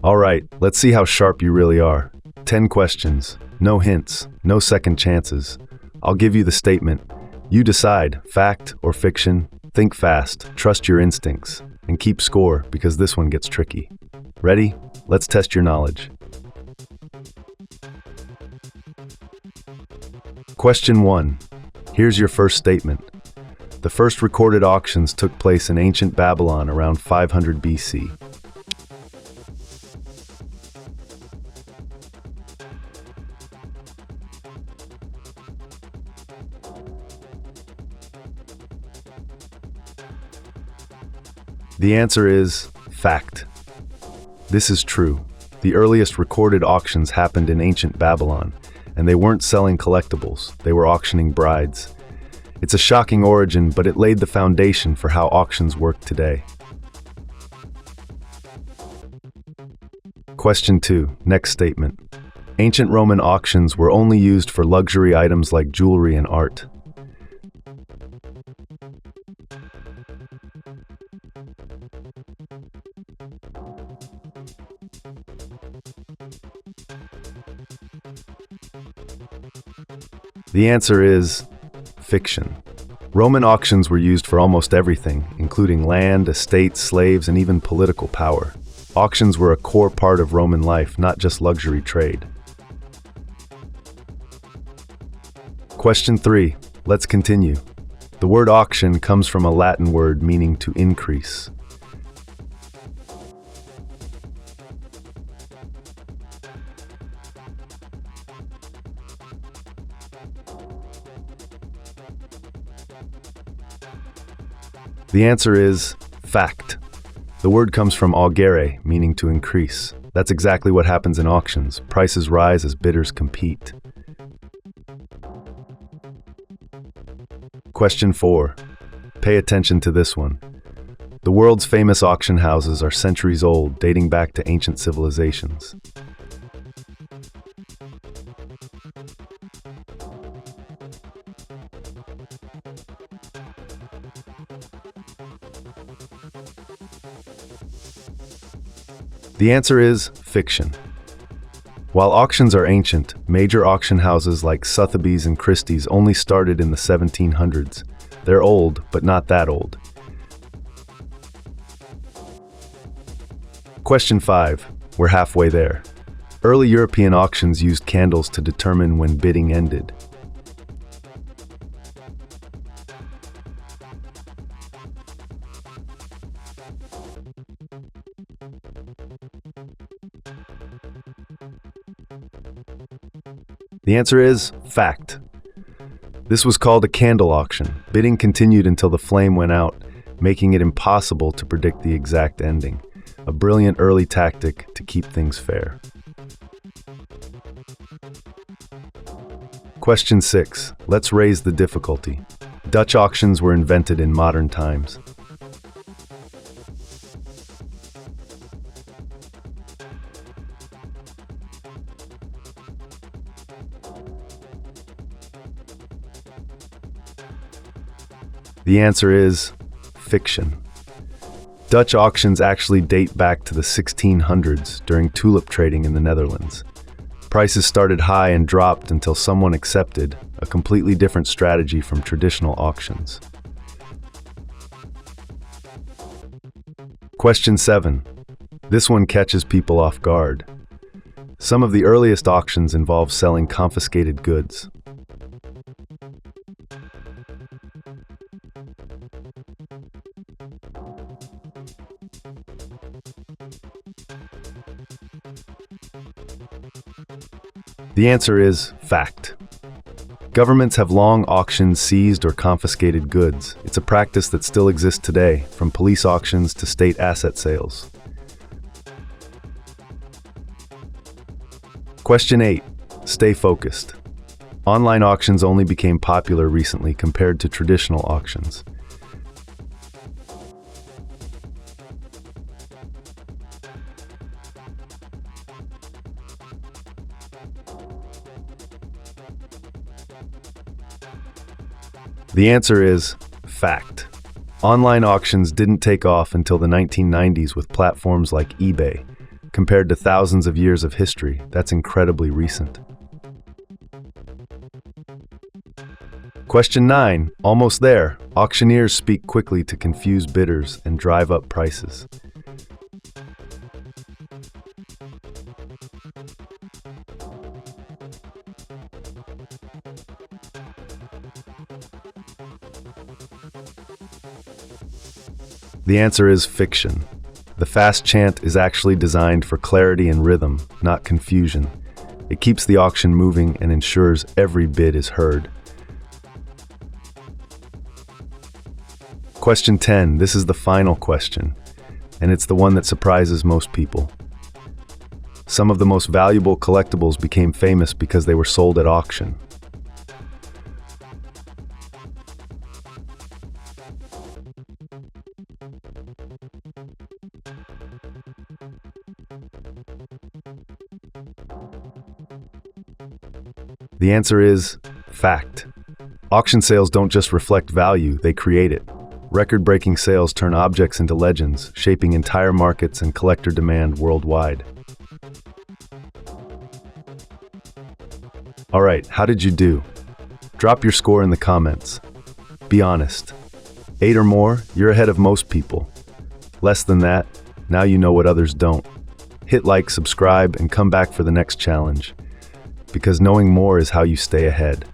All right, let's see how sharp you really are. 10 questions, no hints, no second chances. I'll give you the statement. You decide, fact or fiction. Think fast, trust your instincts, and keep score because this one gets tricky. Ready? Let's test your knowledge. Question 1. Here's your first statement. The first recorded auctions took place in ancient Babylon around 500 BC. The answer is fact. This is true. The earliest recorded auctions happened in ancient Babylon, and they weren't selling collectibles, they were auctioning brides. It's a shocking origin, but it laid the foundation for how auctions work today. Question 2, next statement. Ancient Roman auctions were only used for luxury items like jewelry and art. The answer is fiction. Roman auctions were used for almost everything, including land, estates, slaves, and even political power. Auctions were a core part of Roman life, not just luxury trade. Question 3. Let's continue. The word auction comes from a Latin word meaning to increase. The answer is fact. The word comes from augere, meaning to increase. That's exactly what happens in auctions. Prices rise as bidders compete. Question 4. Pay attention to this one. The world's famous auction houses are centuries old, dating back to ancient civilizations. The answer is fiction. While auctions are ancient, major auction houses like Sotheby's and Christie's only started in the 1700s. They're old, but not that old. Question 5. We're halfway there. Early European auctions used candles to determine when bidding ended. The answer is fact. This was called a candle auction. Bidding continued until the flame went out, making it impossible to predict the exact ending. A brilliant early tactic to keep things fair. Question 6. Let's raise the difficulty. Dutch auctions were invented in modern times. The answer is fiction. Dutch auctions actually date back to the 1600s during tulip trading in the Netherlands. Prices started high and dropped until someone accepted, a completely different strategy from traditional auctions. Question 7. This one catches people off guard. Some of the earliest auctions involve selling confiscated goods. The answer is fact. Governments have long auctioned seized or confiscated goods. It's a practice that still exists today, from police auctions to state asset sales. Question 8. Stay focused. Online auctions only became popular recently compared to traditional auctions. The answer is fact. Online auctions didn't take off until the 1990s with platforms like eBay. Compared to thousands of years of history, that's incredibly recent. Question 9. Almost there. Auctioneers speak quickly to confuse bidders and drive up prices. The answer is fiction. The fast chant is actually designed for clarity and rhythm, not confusion. It keeps the auction moving and ensures every bid is heard. Question 10. This is the final question, and it's the one that surprises most people. Some of the most valuable collectibles became famous because they were sold at auction. The answer is fact. Auction sales don't just reflect value, they create it. Record-breaking sales turn objects into legends, shaping entire markets and collector demand worldwide. All right, how did you do? Drop your score in the comments. Be honest. 8 or more, you're ahead of most people. Less than that, now you know what others don't. Hit like, subscribe, and come back for the next challenge. Because knowing more is how you stay ahead.